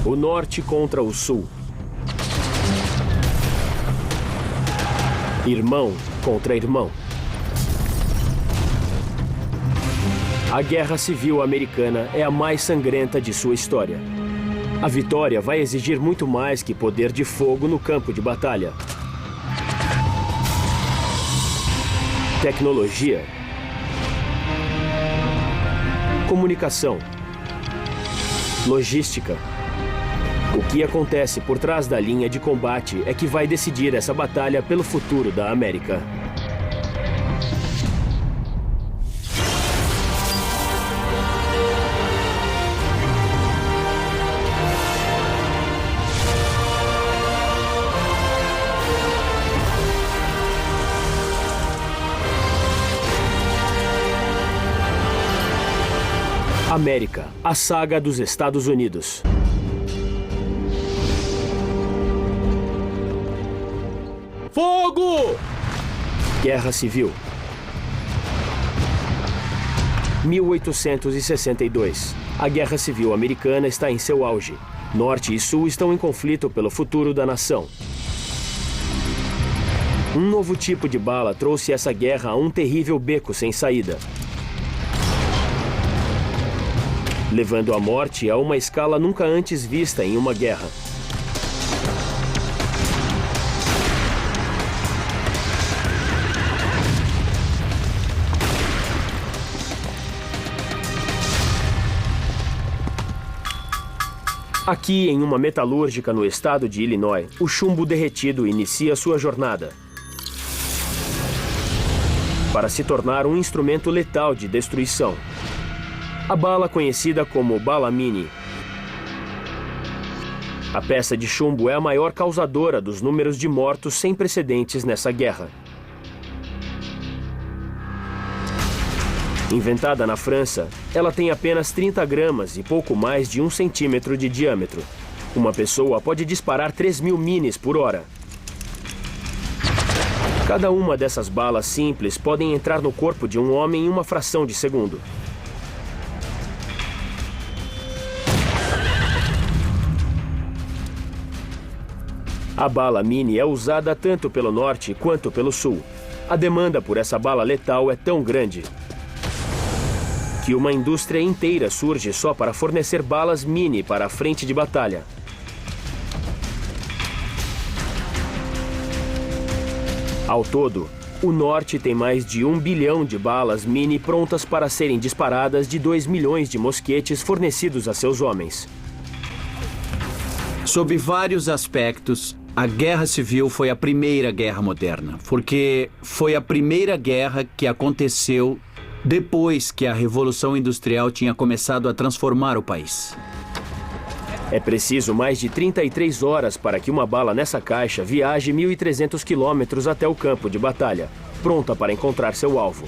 O norte contra o sul. Irmão contra irmão. A Guerra Civil Americana é a mais sangrenta de sua história. A vitória vai exigir muito mais que poder de fogo no campo de batalha. Tecnologia. Comunicação. Logística. O que acontece por trás da linha de combate é que vai decidir essa batalha pelo futuro da América. América, a saga dos Estados Unidos. Fogo! Guerra Civil. 1862. A Guerra Civil Americana está em seu auge. Norte e Sul estão em conflito pelo futuro da nação. Um novo tipo de bala trouxe essa guerra a um terrível beco sem saída, levando a morte a uma escala nunca antes vista em uma guerra. Aqui, em uma metalúrgica no estado de Illinois, o chumbo derretido inicia sua jornada para se tornar um instrumento letal de destruição. A bala conhecida como bala mini. A peça de chumbo é a maior causadora dos números de mortos sem precedentes nessa guerra. Inventada na França, ela tem apenas 30 gramas e pouco mais de 1 centímetro de diâmetro. Uma pessoa pode disparar 3.000 minis por hora. Cada uma dessas balas simples podem entrar no corpo de um homem em uma fração de segundo. A bala mini é usada tanto pelo norte quanto pelo sul. A demanda por essa bala letal é tão grande que uma indústria inteira surge só para fornecer balas mini para a frente de batalha. Ao todo, o norte tem mais de 1 bilhão de balas mini prontas para serem disparadas de 2 milhões de mosquetes fornecidos a seus homens. Sob vários aspectos, a Guerra Civil foi a primeira guerra moderna, porque foi a primeira guerra que aconteceu depois que a Revolução Industrial tinha começado a transformar o país. É preciso mais de 33 horas para que uma bala nessa caixa viaje 1.300 quilômetros até o campo de batalha, pronta para encontrar seu alvo.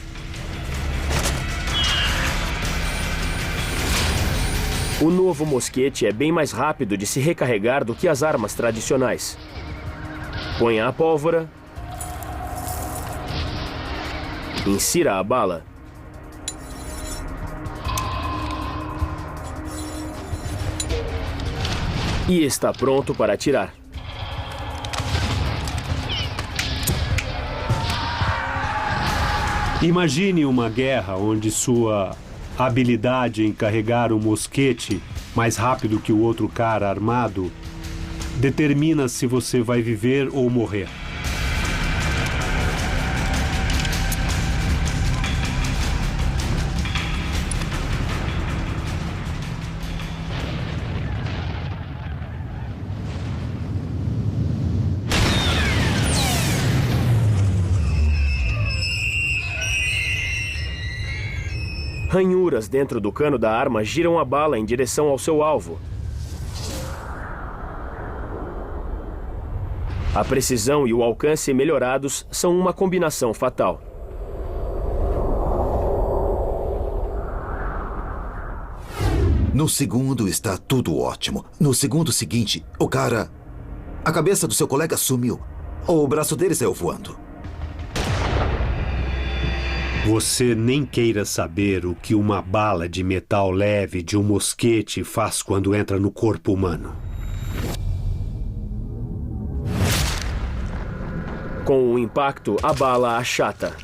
O novo mosquete é bem mais rápido de se recarregar do que as armas tradicionais. Ponha a pólvora, insira a bala e está pronto para atirar. Imagine uma guerra onde sua habilidade em carregar um mosquete mais rápido que o outro cara armado determina se você vai viver ou morrer. Ranhuras dentro do cano da arma giram a bala em direção ao seu alvo. A precisão e o alcance melhorados são uma combinação fatal. No segundo está tudo ótimo. No segundo seguinte, a cabeça do seu colega sumiu. O braço dele saiu voando. Você nem queira saber o que uma bala de metal leve de um mosquete faz quando entra no corpo humano. Com o impacto, a bala achata.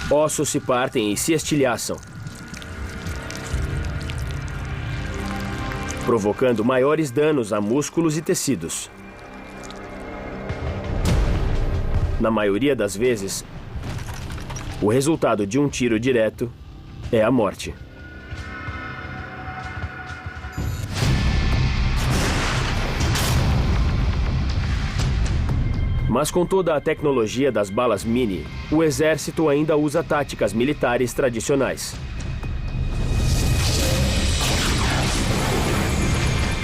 Ossos se partem e se estilhaçam, provocando maiores danos a músculos e tecidos. Na maioria das vezes, o resultado de um tiro direto é a morte. Mas com toda a tecnologia das balas mini, o exército ainda usa táticas militares tradicionais.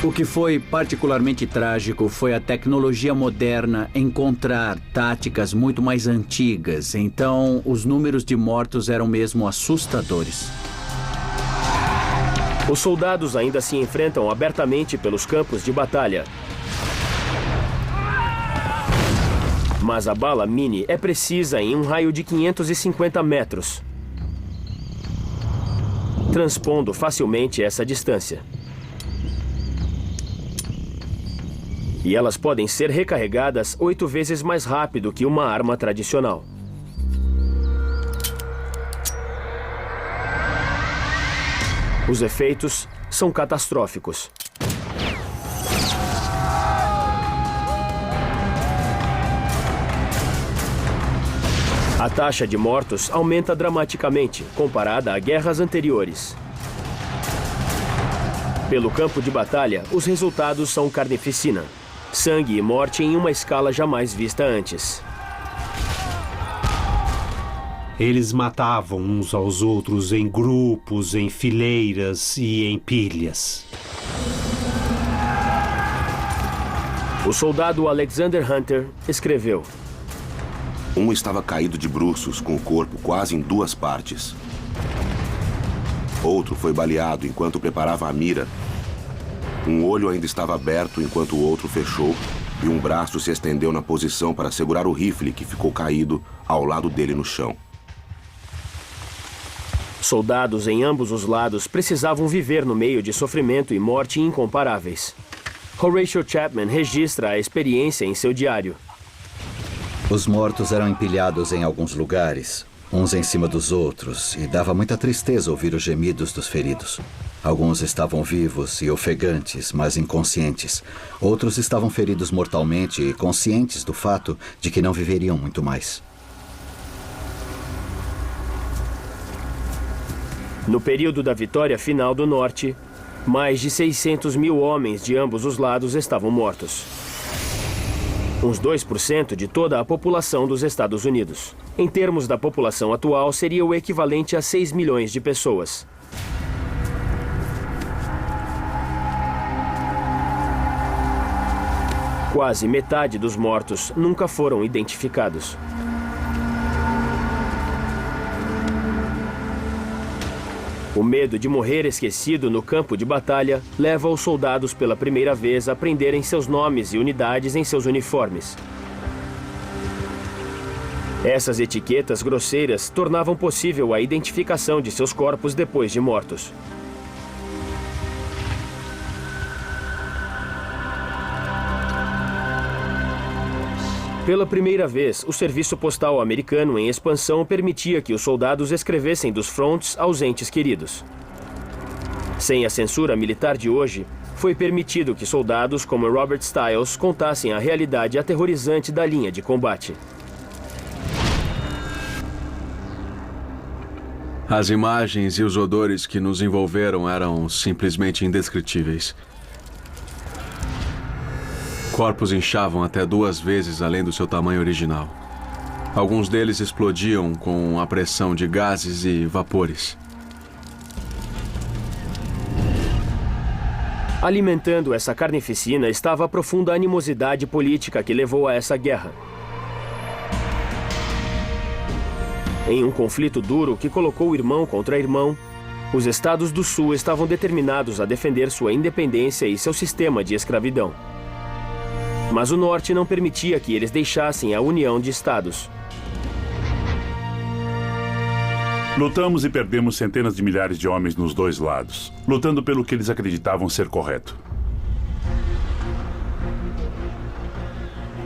O que foi particularmente trágico foi a tecnologia moderna encontrar táticas muito mais antigas, então os números de mortos eram mesmo assustadores. Os soldados ainda se enfrentam abertamente pelos campos de batalha. Mas a bala mini é precisa em um raio de 550 metros, transpondo facilmente essa distância. E elas podem ser recarregadas 8 vezes mais rápido que uma arma tradicional. Os efeitos são catastróficos. A taxa de mortos aumenta dramaticamente, comparada a guerras anteriores. Pelo campo de batalha, os resultados são carnificina. Sangue e morte em uma escala jamais vista antes. Eles matavam uns aos outros em grupos, em fileiras e em pilhas. O soldado Alexander Hunter escreveu: Um estava caído de bruços, com o corpo quase em 2 partes. Outro foi baleado enquanto preparava a mira. Um olho ainda estava aberto enquanto o outro fechou, e um braço se estendeu na posição para segurar o rifle que ficou caído ao lado dele no chão. Soldados em ambos os lados precisavam viver no meio de sofrimento e morte incomparáveis. Horatio Chapman registra a experiência em seu diário. Os mortos eram empilhados em alguns lugares, uns em cima dos outros, e dava muita tristeza ouvir os gemidos dos feridos. Alguns estavam vivos e ofegantes, mas inconscientes. Outros estavam feridos mortalmente e conscientes do fato de que não viveriam muito mais. No período da vitória final do Norte, mais de 600 mil homens de ambos os lados estavam mortos. Uns 2% de toda a população dos Estados Unidos. Em termos da população atual, seria o equivalente a 6 milhões de pessoas. Quase metade dos mortos nunca foram identificados. O medo de morrer esquecido no campo de batalha leva os soldados pela primeira vez a prenderem seus nomes e unidades em seus uniformes. Essas etiquetas grosseiras tornavam possível a identificação de seus corpos depois de mortos. Pela primeira vez, o serviço postal americano em expansão permitia que os soldados escrevessem dos fronts aos entes queridos. Sem a censura militar de hoje, foi permitido que soldados como Robert Stiles contassem a realidade aterrorizante da linha de combate. As imagens e os odores que nos envolveram eram simplesmente indescritíveis. Corpos inchavam até 2 vezes além do seu tamanho original. Alguns deles explodiam com a pressão de gases e vapores. Alimentando essa carnificina estava a profunda animosidade política que levou a essa guerra. Em um conflito duro que colocou irmão contra irmão, os estados do Sul estavam determinados a defender sua independência e seu sistema de escravidão. Mas o Norte não permitia que eles deixassem a união de estados. Lutamos e perdemos centenas de milhares de homens nos dois lados, lutando pelo que eles acreditavam ser correto.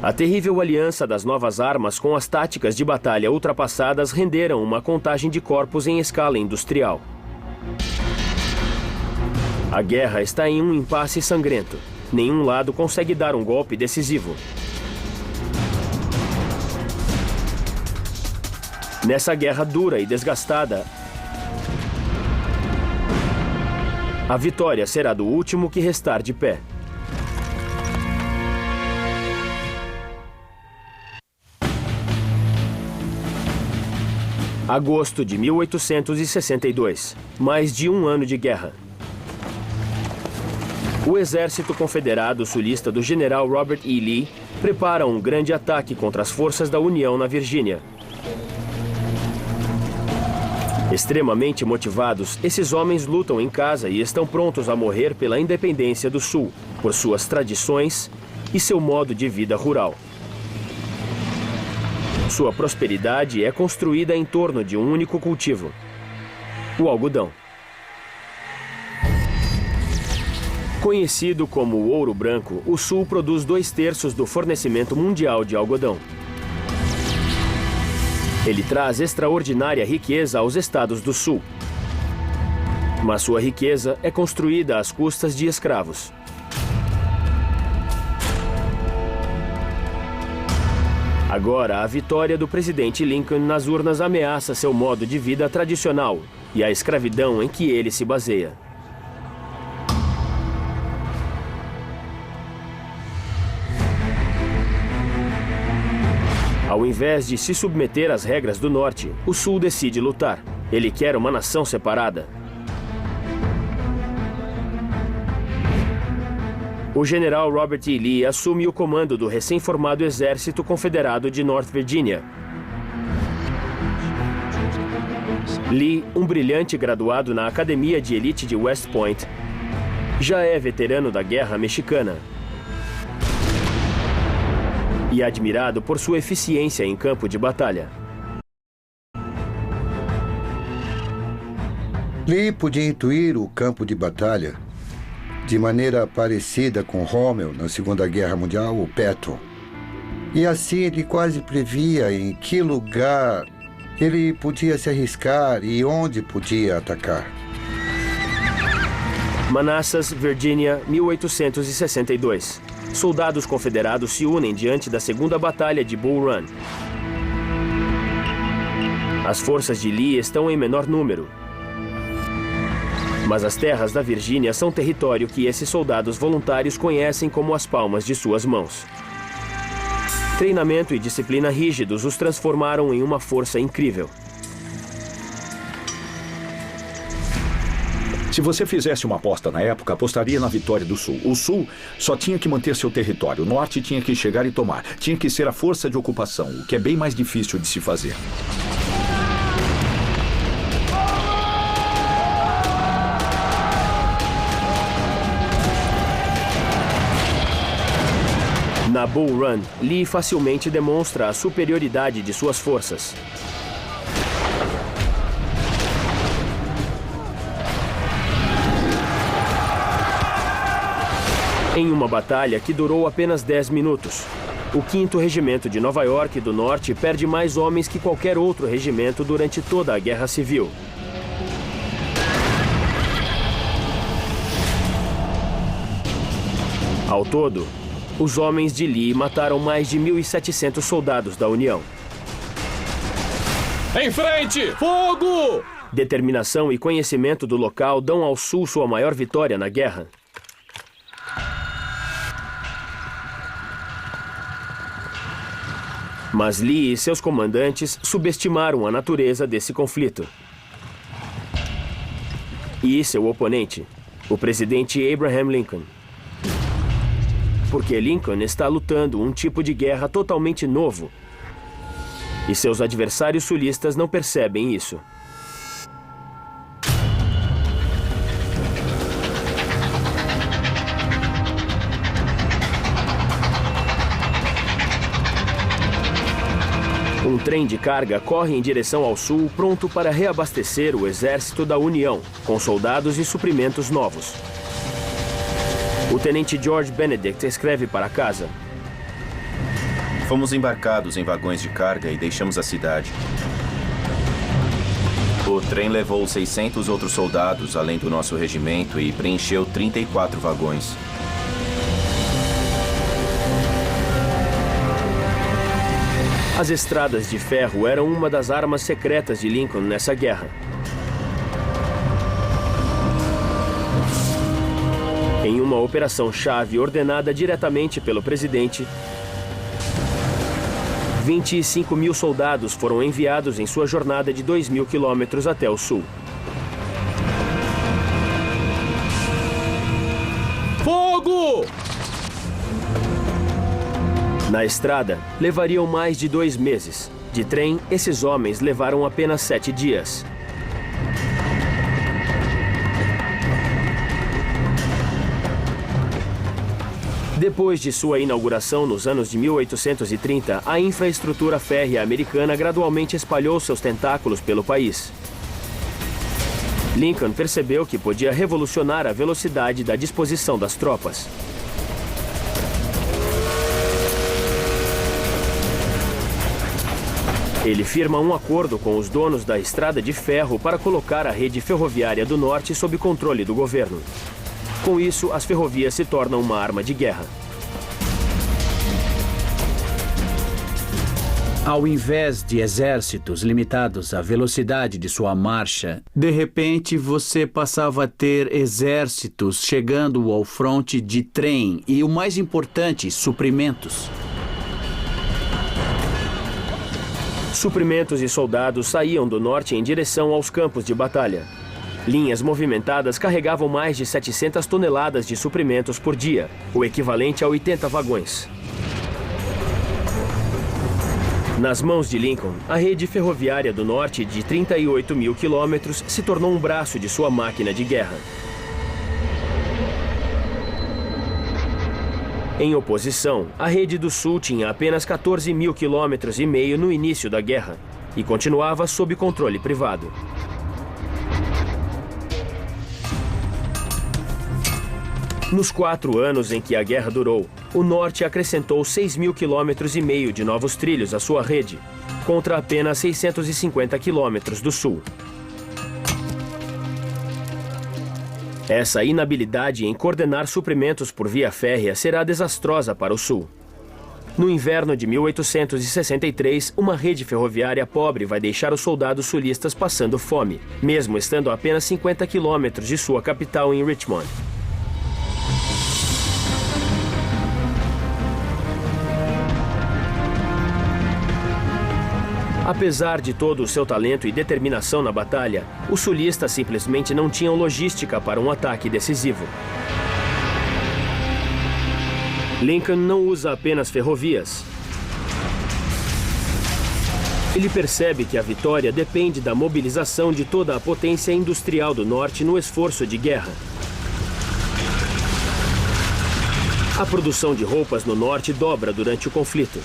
A terrível aliança das novas armas com as táticas de batalha ultrapassadas renderam uma contagem de corpos em escala industrial. A guerra está em um impasse sangrento. Nenhum lado consegue dar um golpe decisivo. Nessa guerra dura e desgastada, a vitória será do último que restar de pé. Agosto de 1862. Mais de um ano de guerra. O exército confederado sulista do general Robert E. Lee prepara um grande ataque contra as forças da União na Virgínia. Extremamente motivados, esses homens lutam em casa e estão prontos a morrer pela independência do Sul, por suas tradições e seu modo de vida rural. Sua prosperidade é construída em torno de um único cultivo: o algodão. Conhecido como o ouro branco, o Sul produz 2/3 do fornecimento mundial de algodão. Ele traz extraordinária riqueza aos estados do Sul. Mas sua riqueza é construída às custas de escravos. Agora, a vitória do presidente Lincoln nas urnas ameaça seu modo de vida tradicional e a escravidão em que ele se baseia. Ao invés de se submeter às regras do Norte, o Sul decide lutar. Ele quer uma nação separada. O general Robert E. Lee assume o comando do recém-formado Exército Confederado de North Virginia. Lee, um brilhante graduado na Academia de Elite de West Point, já é veterano da Guerra Mexicana e admirado por sua eficiência em campo de batalha. Lee podia intuir o campo de batalha de maneira parecida com Rommel na Segunda Guerra Mundial, o Patton. E assim ele quase previa em que lugar ele podia se arriscar e onde podia atacar. Manassas, Virgínia, 1862. Soldados confederados se unem diante da segunda batalha de Bull Run. As forças de Lee estão em menor número. Mas as terras da Virgínia são território que esses soldados voluntários conhecem como as palmas de suas mãos. Treinamento e disciplina rígidos os transformaram em uma força incrível. Se você fizesse uma aposta na época, apostaria na vitória do Sul. O Sul só tinha que manter seu território. O Norte tinha que chegar e tomar. Tinha que ser a força de ocupação, o que é bem mais difícil de se fazer. Na Bull Run, Lee facilmente demonstra a superioridade de suas forças. Em uma batalha que durou apenas 10 minutos, o 5º Regimento de Nova York do Norte perde mais homens que qualquer outro regimento durante toda a Guerra Civil. Ao todo, os homens de Lee mataram mais de 1.700 soldados da União. Em frente! Fogo! Determinação e conhecimento do local dão ao Sul sua maior vitória na guerra. Mas Lee e seus comandantes subestimaram a natureza desse conflito. E seu oponente, o presidente Abraham Lincoln. Porque Lincoln está lutando um tipo de guerra totalmente novo. E seus adversários sulistas não percebem isso. Um Um trem de carga corre em direção ao sul, pronto para reabastecer o exército da União, com soldados e suprimentos novos. O tenente George Benedict escreve para casa: Fomos embarcados em vagões de carga e deixamos a cidade. O trem levou 600 outros soldados, além do nosso regimento, e preencheu 34 vagões. As estradas de ferro eram uma das armas secretas de Lincoln nessa guerra. Em uma operação-chave ordenada diretamente pelo presidente, 25 mil soldados foram enviados em sua jornada de 2.000 quilômetros até o sul. Fogo! Na estrada, levariam mais de 2 meses. De trem, esses homens levaram apenas 7 dias. Depois de sua inauguração nos anos de 1830, a infraestrutura férrea americana gradualmente espalhou seus tentáculos pelo país. Lincoln percebeu que podia revolucionar a velocidade da disposição das tropas. Ele firma um acordo com os donos da estrada de ferro para colocar a rede ferroviária do norte sob controle do governo. Com isso, as ferrovias se tornam uma arma de guerra. Ao invés de exércitos limitados à velocidade de sua marcha, de repente você passava a ter exércitos chegando ao fronte de trem e, o mais importante, suprimentos. Suprimentos e soldados saíam do norte em direção aos campos de batalha. Linhas movimentadas carregavam mais de 700 toneladas de suprimentos por dia, o equivalente a 80 vagões. Nas mãos de Lincoln, a rede ferroviária do norte de 38 mil quilômetros se tornou um braço de sua máquina de guerra. Em oposição, a rede do sul tinha apenas 14 mil quilômetros e meio no início da guerra e continuava sob controle privado. Nos 4 anos em que a guerra durou, o norte acrescentou 6 mil quilômetros e meio de novos trilhos à sua rede, contra apenas 650 quilômetros do sul. Essa inabilidade em coordenar suprimentos por via férrea será desastrosa para o sul. No inverno de 1863, uma rede ferroviária pobre vai deixar os soldados sulistas passando fome, mesmo estando a apenas 50 quilômetros de sua capital em Richmond. Apesar de todo o seu talento e determinação na batalha, os sulistas simplesmente não tinham logística para um ataque decisivo. Lincoln não usa apenas ferrovias. Ele percebe que a vitória depende da mobilização de toda a potência industrial do norte no esforço de guerra. A produção de roupas no norte dobra durante o conflito.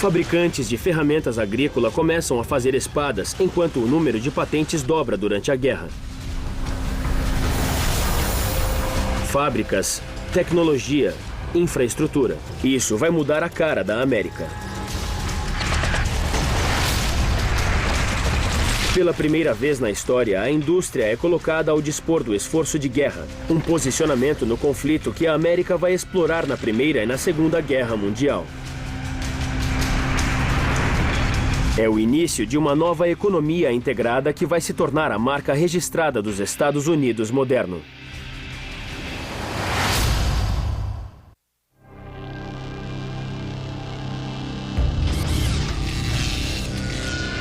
Fabricantes de ferramentas agrícolas começam a fazer espadas, enquanto o número de patentes dobra durante a guerra. Fábricas, tecnologia, infraestrutura. Isso vai mudar a cara da América. Pela primeira vez na história, a indústria é colocada ao dispor do esforço de guerra, um posicionamento no conflito que a América vai explorar na Primeira e na Segunda Guerra Mundial. É o início de uma nova economia integrada que vai se tornar a marca registrada dos Estados Unidos moderno.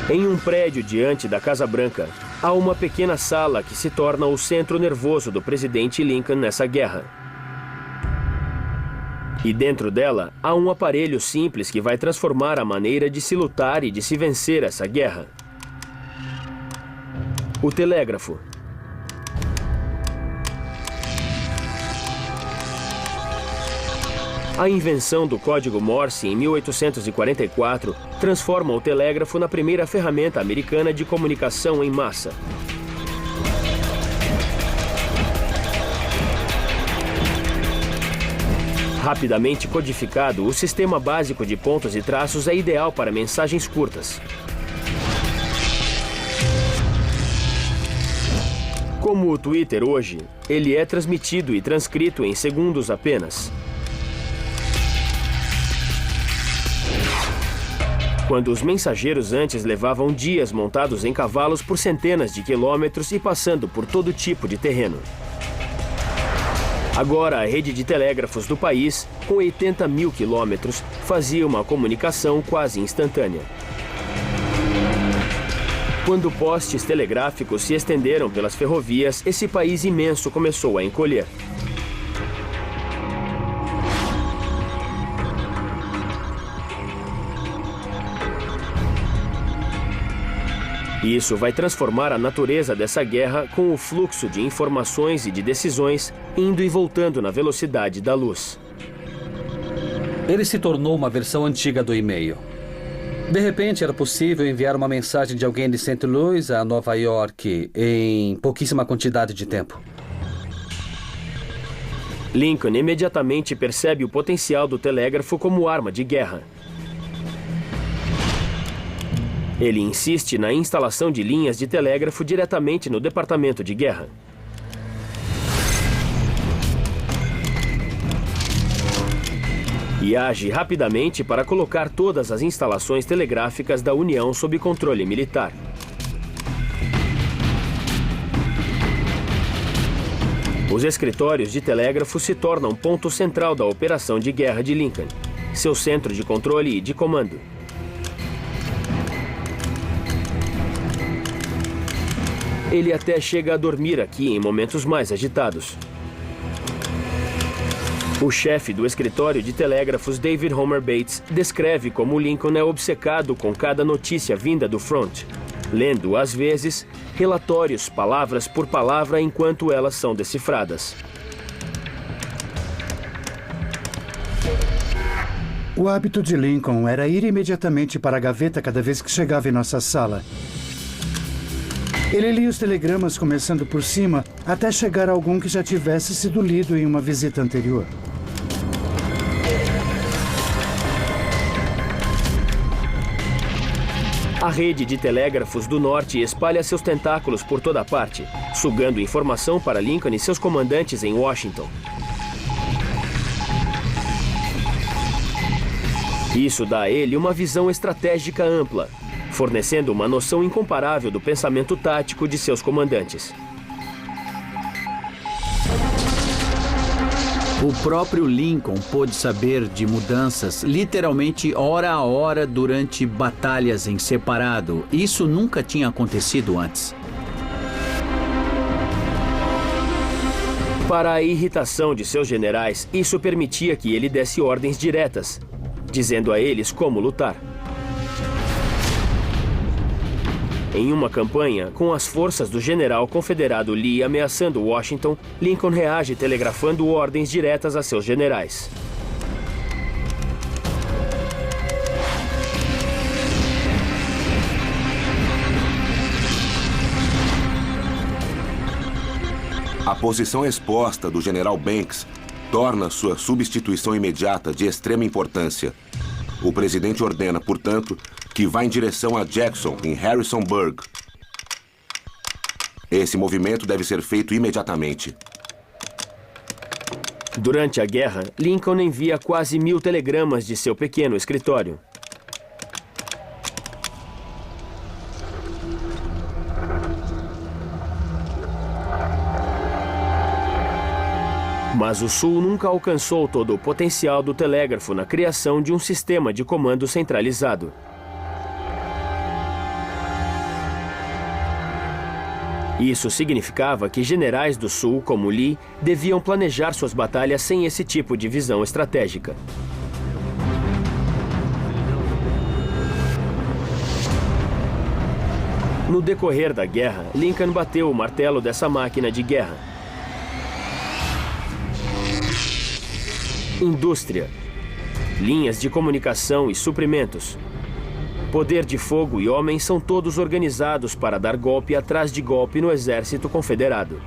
Em um prédio diante da Casa Branca, há uma pequena sala que se torna o centro nervoso do presidente Lincoln nessa guerra. E dentro dela, há um aparelho simples que vai transformar a maneira de se lutar e de se vencer essa guerra. O telégrafo. A invenção do código Morse em 1844 transforma o telégrafo na primeira ferramenta americana de comunicação em massa. Rapidamente codificado, o sistema básico de pontos e traços é ideal para mensagens curtas. Como o Twitter hoje, ele é transmitido e transcrito em segundos apenas. Quando os mensageiros antes levavam dias montados em cavalos por centenas de quilômetros e passando por todo tipo de terreno. Agora, a rede de telégrafos do país, com 80 mil quilômetros, fazia uma comunicação quase instantânea. Quando postes telegráficos se estenderam pelas ferrovias, esse país imenso começou a encolher. Isso vai transformar a natureza dessa guerra com o fluxo de informações e de decisões indo e voltando na velocidade da luz. Ele se tornou uma versão antiga do e-mail. De repente, era possível enviar uma mensagem de alguém de St. Louis a Nova York em pouquíssima quantidade de tempo. Lincoln imediatamente percebe o potencial do telégrafo como arma de guerra. Ele insiste na instalação de linhas de telégrafo diretamente no Departamento de Guerra. E age rapidamente para colocar todas as instalações telegráficas da União sob controle militar. Os escritórios de telégrafo se tornam ponto central da operação de guerra de Lincoln, seu centro de controle e de comando. Ele até chega a dormir aqui em momentos mais agitados. O chefe do escritório de telégrafos, David Homer Bates, descreve como Lincoln é obcecado com cada notícia vinda do front, lendo, às vezes, relatórios palavras por palavra enquanto elas são decifradas. O hábito de Lincoln era ir imediatamente para a gaveta cada vez que chegava em nossa sala. Ele lia os telegramas começando por cima, até chegar a algum que já tivesse sido lido em uma visita anterior. A rede de telégrafos do norte espalha seus tentáculos por toda parte, sugando informação para Lincoln e seus comandantes em Washington. Isso dá a ele uma visão estratégica ampla, fornecendo uma noção incomparável do pensamento tático de seus comandantes. O próprio Lincoln pôde saber de mudanças literalmente hora a hora durante batalhas em separado. Isso nunca tinha acontecido antes. Para a irritação de seus generais, isso permitia que ele desse ordens diretas, dizendo a eles como lutar. Em uma campanha, com as forças do general confederado Lee ameaçando Washington, Lincoln reage telegrafando ordens diretas a seus generais. A posição exposta do general Banks torna sua substituição imediata de extrema importância. O presidente ordena, portanto, que vá em direção a Jackson, em Harrisonburg. Esse movimento deve ser feito imediatamente. Durante a guerra, Lincoln envia quase 1000 telegramas de seu pequeno escritório. Mas o Sul nunca alcançou todo o potencial do telégrafo na criação de um sistema de comando centralizado. Isso significava que generais do Sul, como Lee, deviam planejar suas batalhas sem esse tipo de visão estratégica. No decorrer da guerra, Lincoln bateu o martelo dessa máquina de guerra. Indústria, linhas de comunicação e suprimentos. Poder de fogo e homens são todos organizados para dar golpe atrás de golpe no exército confederado.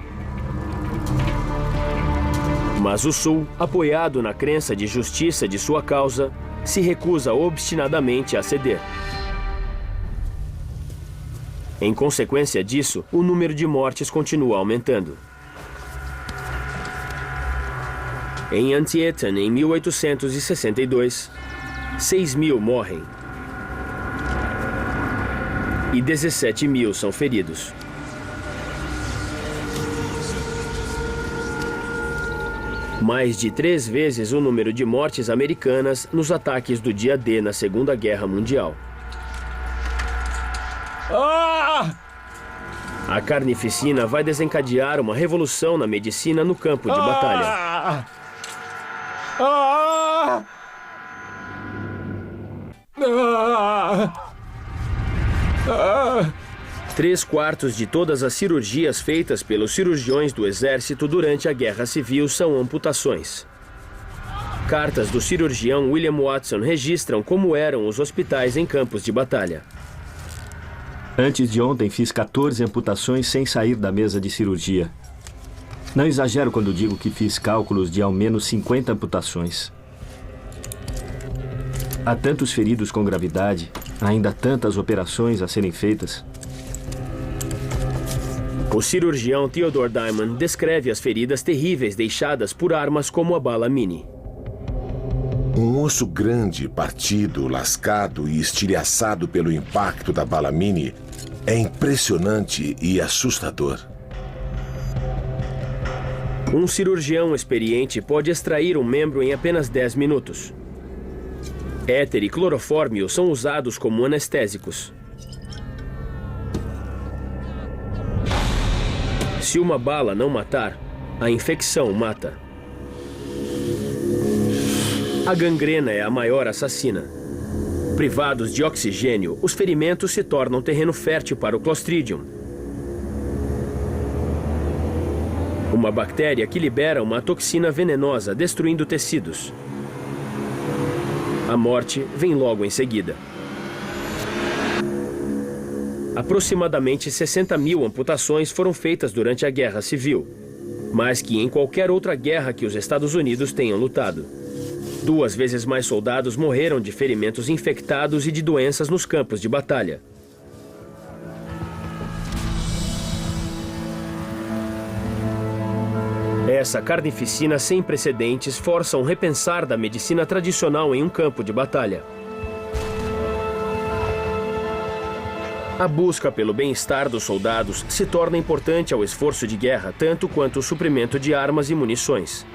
Mas o Sul, apoiado na crença de justiça de sua causa, se recusa obstinadamente a ceder. Em consequência disso, o número de mortes continua aumentando. Em Antietam, em 1862, 6.000 morrem e 17.000 são feridos. Mais de 3 vezes o número de mortes americanas nos ataques do dia D na Segunda Guerra Mundial. A carnificina vai desencadear uma revolução na medicina no campo de batalha. 3/4 de todas as cirurgias feitas pelos cirurgiões do exército durante a Guerra Civil são amputações. Cartas do cirurgião William Watson registram como eram os hospitais em campos de batalha. Antes de ontem fiz 14 amputações sem sair da mesa de cirurgia. Não exagero quando digo que fiz cálculos de ao menos 50 amputações. Há tantos feridos com gravidade, ainda tantas operações a serem feitas. O cirurgião Theodore Diamond descreve as feridas terríveis deixadas por armas como a bala Mini. Um osso grande, partido, lascado e estilhaçado pelo impacto da bala Mini é impressionante e assustador. Um cirurgião experiente pode extrair um membro em apenas 10 minutos. Éter e clorofórmio são usados como anestésicos. Se uma bala não matar, a infecção mata. A gangrena é a maior assassina. Privados de oxigênio, os ferimentos se tornam terreno fértil para o Clostridium, uma bactéria que libera uma toxina venenosa, destruindo tecidos. A morte vem logo em seguida. Aproximadamente 60.000 amputações foram feitas durante a Guerra Civil, mais que em qualquer outra guerra que os Estados Unidos tenham lutado. 2 vezes mais soldados morreram de ferimentos infectados e de doenças nos campos de batalha. Essa carnificina sem precedentes força um repensar da medicina tradicional em um campo de batalha. A busca pelo bem-estar dos soldados se torna importante ao esforço de guerra, tanto quanto o suprimento de armas e munições.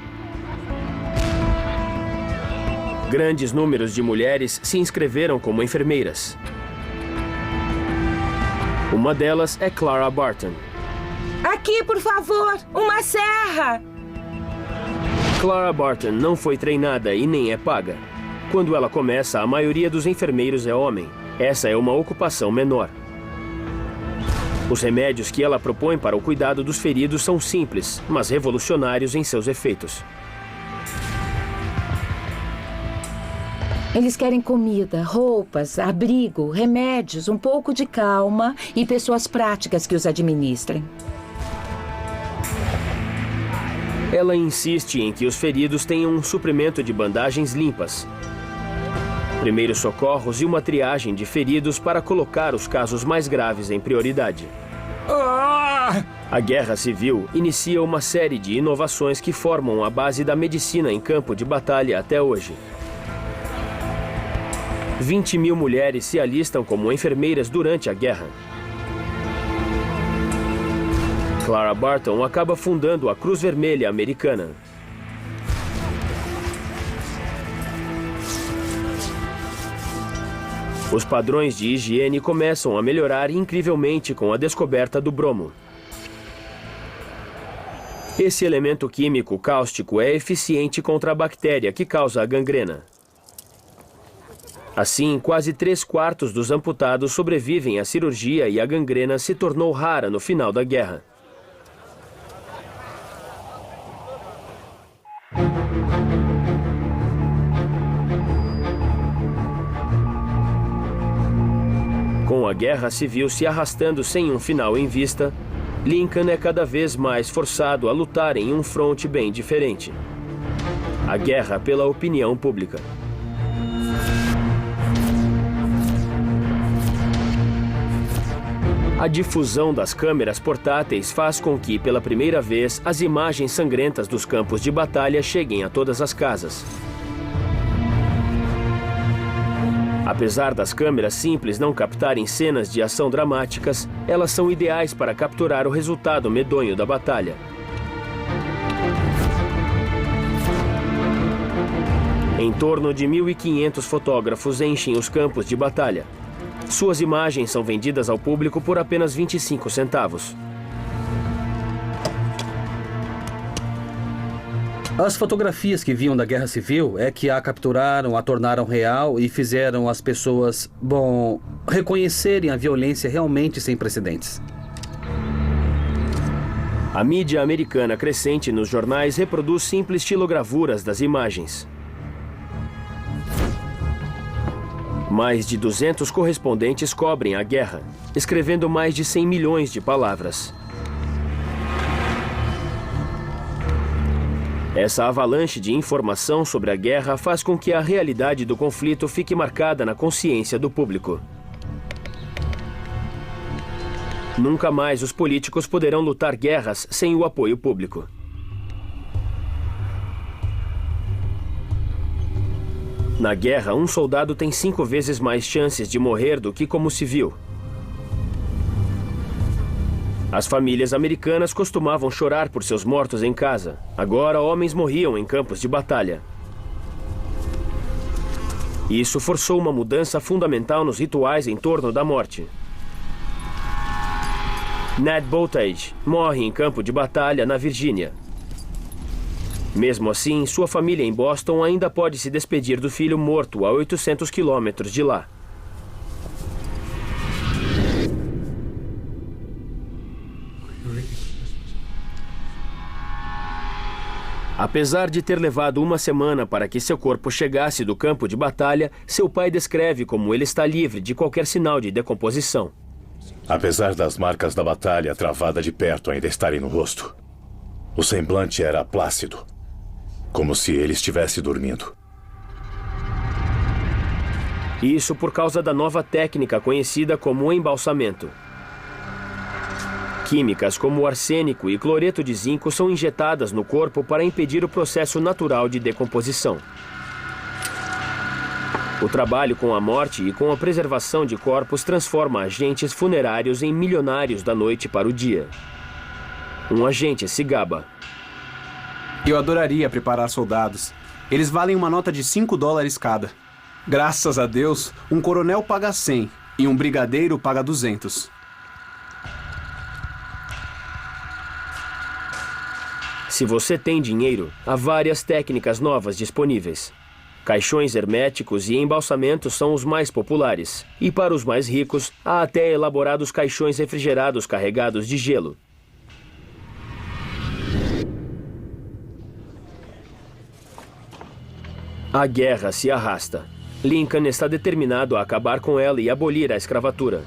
Grandes números de mulheres se inscreveram como enfermeiras. Uma delas é Clara Barton. Aqui, por favor, uma serra! Clara Barton não foi treinada e nem é paga. Quando ela começa, a maioria dos enfermeiros é homem. Essa é uma ocupação menor. Os remédios que ela propõe para o cuidado dos feridos são simples, mas revolucionários em seus efeitos. Eles querem comida, roupas, abrigo, remédios, um pouco de calma e pessoas práticas que os administrem. Ela insiste em que os feridos tenham um suprimento de bandagens limpas, primeiros socorros e uma triagem de feridos para colocar os casos mais graves em prioridade. A Guerra Civil inicia uma série de inovações que formam a base da medicina em campo de batalha até hoje. 20.000 mulheres se alistam como enfermeiras durante a guerra. Clara Barton acaba fundando a Cruz Vermelha Americana. Os padrões de higiene começam a melhorar incrivelmente com a descoberta do bromo. Esse elemento químico cáustico é eficiente contra a bactéria que causa a gangrena. Assim, quase 3/4 dos amputados sobrevivem à cirurgia e a gangrena se tornou rara no final da guerra. a guerra civil se arrastando sem um final em vista, Lincoln é cada vez mais forçado a lutar em um fronte bem diferente: a guerra pela opinião pública. A difusão das câmeras portáteis faz com que, pela primeira vez, as imagens sangrentas dos campos de batalha cheguem a todas as casas. Apesar das câmeras simples não captarem cenas de ação dramáticas, elas são ideais para capturar o resultado medonho da batalha. Em torno de 1.500 fotógrafos enchem os campos de batalha. Suas imagens são vendidas ao público por apenas 25 centavos. As fotografias que vinham da Guerra Civil é que a capturaram, a tornaram real e fizeram as pessoas, reconhecerem a violência realmente sem precedentes. A mídia americana crescente nos jornais reproduz simples estilogravuras das imagens. Mais de 200 correspondentes cobrem a guerra, escrevendo mais de 100 milhões de palavras. Essa avalanche de informação sobre a guerra faz com que a realidade do conflito fique marcada na consciência do público. Nunca mais os políticos poderão lutar guerras sem o apoio público. Na guerra, um soldado tem 5 vezes mais chances de morrer do que como civil. As famílias americanas costumavam chorar por seus mortos em casa. Agora, homens morriam em campos de batalha. Isso forçou uma mudança fundamental nos rituais em torno da morte. Ned Boltage morre em campo de batalha na Virgínia. Mesmo assim, sua família em Boston ainda pode se despedir do filho morto a 800 quilômetros de lá. Apesar de ter levado uma semana para que seu corpo chegasse do campo de batalha, seu pai descreve como ele está livre de qualquer sinal de decomposição. Apesar das marcas da batalha travada de perto ainda estarem no rosto, o semblante era plácido, como se ele estivesse dormindo. Isso por causa da nova técnica conhecida como embalsamento. Químicas como arsênico e cloreto de zinco são injetadas no corpo para impedir o processo natural de decomposição. O trabalho com a morte e com a preservação de corpos transforma agentes funerários em milionários da noite para o dia. Um agente se gaba. Eu adoraria preparar soldados. Eles valem uma nota de $5 cada. Graças a Deus, um coronel paga 100 e um brigadeiro paga 200. Se você tem dinheiro, há várias técnicas novas disponíveis. Caixões herméticos e embalsamentos são os mais populares. E para os mais ricos, há até elaborados caixões refrigerados carregados de gelo. A guerra se arrasta. Lincoln está determinado a acabar com ela e abolir a escravatura.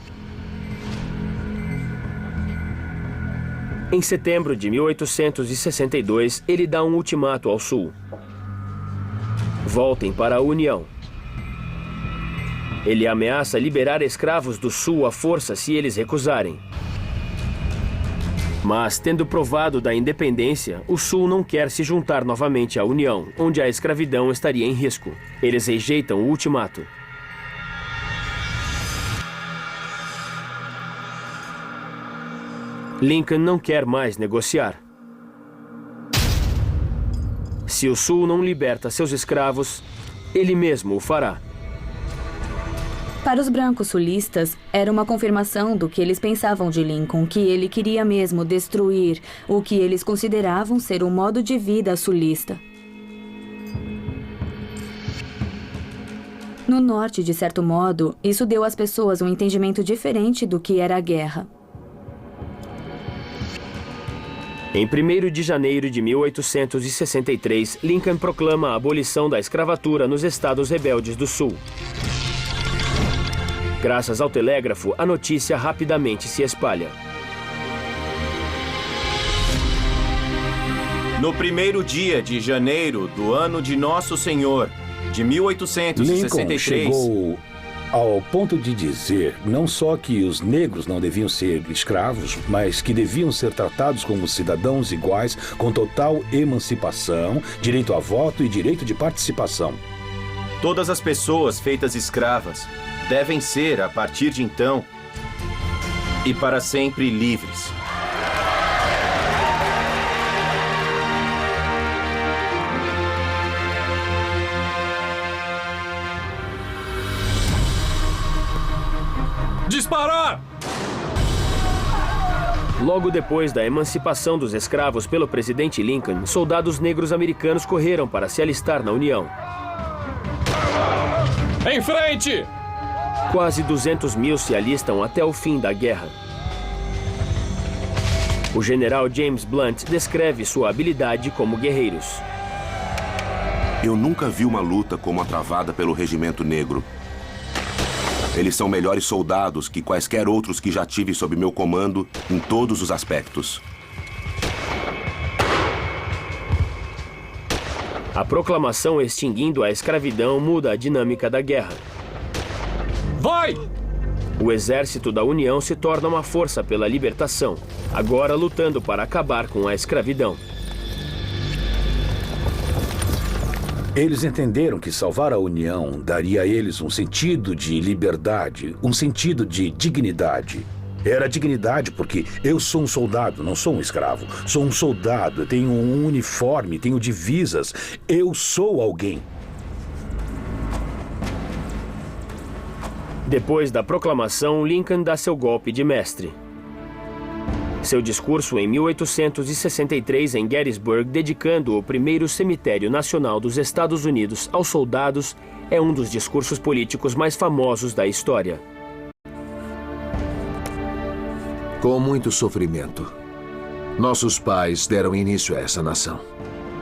Em setembro de 1862, ele dá um ultimato ao Sul. Voltem para a União. Ele ameaça liberar escravos do Sul à força se eles recusarem. Mas, tendo provado da independência, o Sul não quer se juntar novamente à União, onde a escravidão estaria em risco. Eles rejeitam o ultimato. Lincoln não quer mais negociar. Se o Sul não liberta seus escravos, ele mesmo o fará. Para os brancos sulistas, era uma confirmação do que eles pensavam de Lincoln, que ele queria mesmo destruir o que eles consideravam ser um modo de vida sulista. No norte, de certo modo, isso deu às pessoas um entendimento diferente do que era a guerra. Em 1º de janeiro de 1863, Lincoln proclama a abolição da escravatura nos estados rebeldes do Sul. Graças ao telégrafo, a notícia rapidamente se espalha. No primeiro dia de janeiro do ano de Nosso Senhor, de 1863... Lincoln chegou ao ponto de dizer não só que os negros não deviam ser escravos, mas que deviam ser tratados como cidadãos iguais, com total emancipação, direito a voto e direito de participação. Todas as pessoas feitas escravas devem ser, a partir de então, e para sempre livres. Disparar! Logo depois da emancipação dos escravos pelo presidente Lincoln, soldados negros americanos correram para se alistar na União. Em frente! Quase 200 mil se alistam até o fim da guerra. O general James Blunt descreve sua habilidade como guerreiros. Eu nunca vi uma luta como a travada pelo regimento negro. Eles são melhores soldados que quaisquer outros que já tive sob meu comando em todos os aspectos. A proclamação extinguindo a escravidão muda a dinâmica da guerra. Vai! O exército da União se torna uma força pela libertação, agora lutando para acabar com a escravidão. Eles entenderam que salvar a União daria a eles um sentido de liberdade, um sentido de dignidade. Era dignidade porque eu sou um soldado, não sou um escravo. Sou um soldado, tenho um uniforme, tenho divisas. Eu sou alguém. Depois da proclamação, Lincoln dá seu golpe de mestre. Seu discurso em 1863 em Gettysburg, dedicando o primeiro cemitério nacional dos Estados Unidos aos soldados, é um dos discursos políticos mais famosos da história. Com muito sofrimento, nossos pais deram início a essa nação.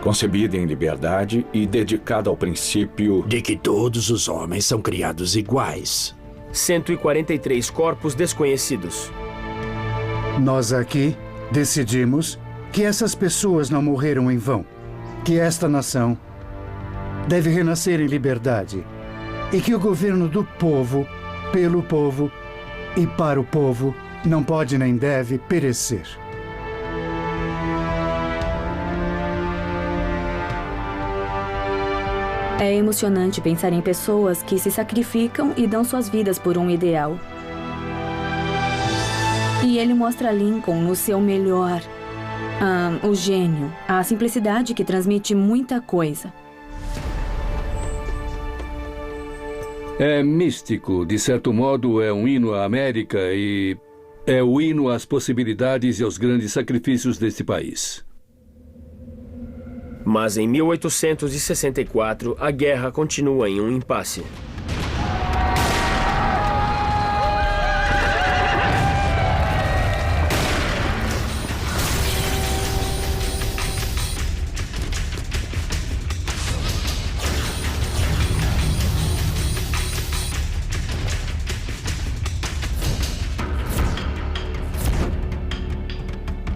Concebida em liberdade e dedicada ao princípio de que todos os homens são criados iguais. 143 corpos desconhecidos. Nós aqui decidimos que essas pessoas não morreram em vão, que esta nação deve renascer em liberdade e que o governo do povo, pelo povo e para o povo não pode nem deve perecer. É emocionante pensar em pessoas que se sacrificam e dão suas vidas por um ideal. E ele mostra Lincoln no seu melhor. O gênio, a simplicidade que transmite muita coisa. É místico, de certo modo é um hino à América e é o hino às possibilidades e aos grandes sacrifícios deste país. Mas em 1864, a guerra continua em um impasse.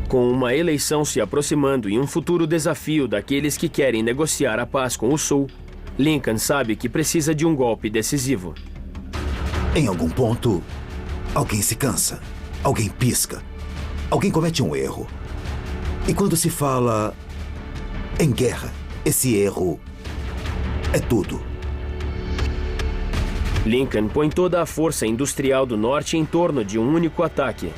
Com uma eleição se aproximando e um futuro desafio daqueles que querem negociar a paz com o Sul, Lincoln sabe que precisa de um golpe decisivo. Em algum ponto, alguém se cansa, alguém pisca, alguém comete um erro. E quando se fala em guerra, esse erro é tudo. Lincoln põe toda a força industrial do norte em torno de um único ataque.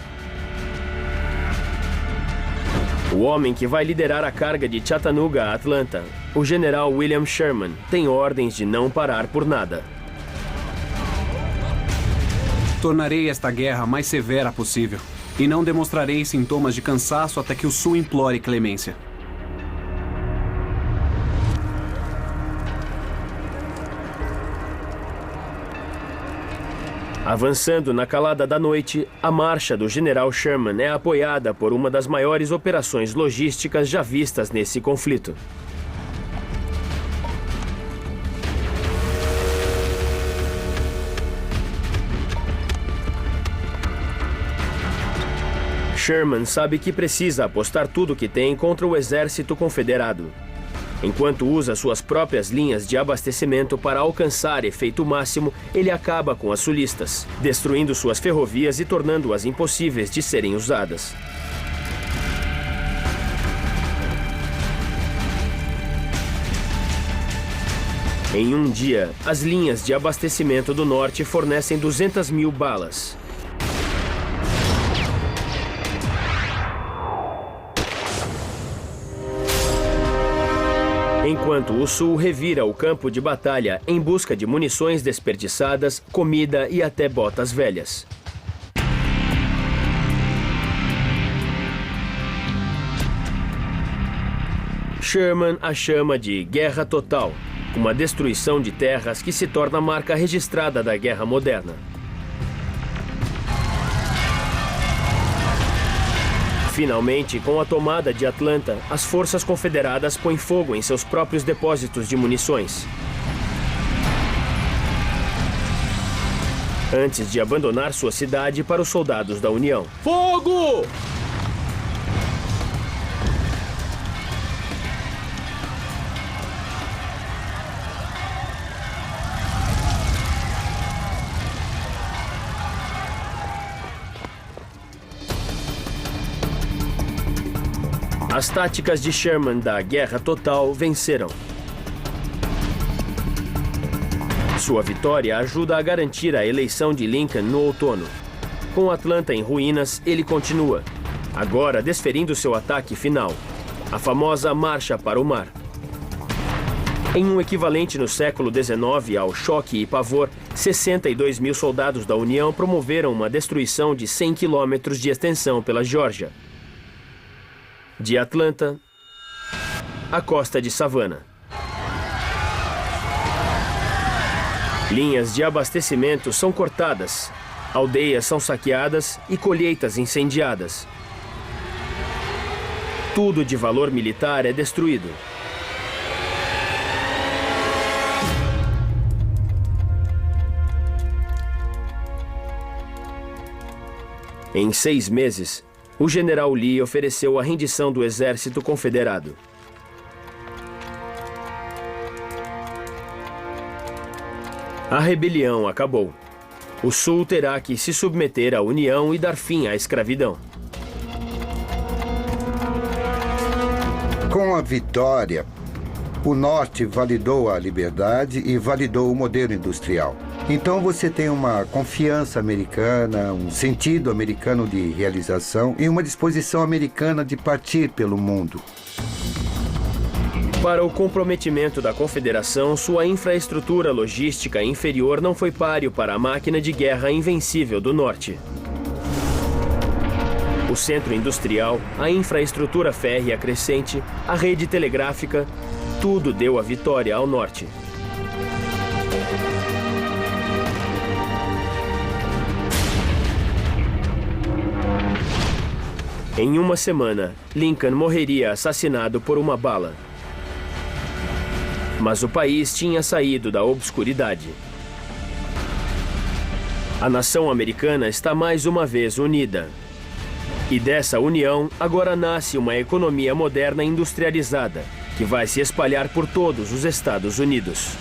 O homem que vai liderar a carga de Chattanooga a Atlanta, o general William Sherman, tem ordens de não parar por nada. Tornarei esta guerra a mais severa possível e não demonstrarei sintomas de cansaço até que o Sul implore clemência. Avançando na calada da noite, a marcha do general Sherman é apoiada por uma das maiores operações logísticas já vistas nesse conflito. Sherman sabe que precisa apostar tudo que tem contra o exército confederado, enquanto usa suas próprias linhas de abastecimento para alcançar efeito máximo. Ele acaba com as sulistas, destruindo suas ferrovias e tornando-as impossíveis de serem usadas. Em um dia, as linhas de abastecimento do norte fornecem 200 mil balas. Enquanto o sul revira o campo de batalha em busca de munições desperdiçadas, comida e até botas velhas. Sherman a chama de Guerra Total, uma destruição de terras que se torna a marca registrada da guerra moderna. Finalmente, com a tomada de Atlanta, as forças confederadas põem fogo em seus próprios depósitos de munições. Antes de abandonar sua cidade para os soldados da União. Fogo! As táticas de Sherman da Guerra Total venceram. Sua vitória ajuda a garantir a eleição de Lincoln no outono. Com Atlanta em ruínas, ele continua, agora desferindo seu ataque final, a famosa Marcha para o Mar. Em um equivalente no século XIX ao choque e pavor, 62 mil soldados da União promoveram uma destruição de 100 quilômetros de extensão pela Geórgia. De Atlanta à costa de Savannah. Linhas de abastecimento são cortadas, aldeias são saqueadas e colheitas incendiadas. Tudo de valor militar é destruído. Em 6 meses, o general Lee ofereceu a rendição do exército confederado. A rebelião acabou. O Sul terá que se submeter à União e dar fim à escravidão. Com a vitória, o Norte validou a liberdade e validou o modelo industrial. Então você tem uma confiança americana, um sentido americano de realização e uma disposição americana de partir pelo mundo. Para o comprometimento da Confederação, sua infraestrutura logística inferior não foi páreo para a máquina de guerra invencível do Norte. O centro industrial, a infraestrutura férrea crescente, a rede telegráfica, tudo deu a vitória ao Norte. Em uma semana, Lincoln morreria assassinado por uma bala. Mas o país tinha saído da obscuridade. A nação americana está mais uma vez unida. E dessa união, agora nasce uma economia moderna industrializada, que vai se espalhar por todos os Estados Unidos.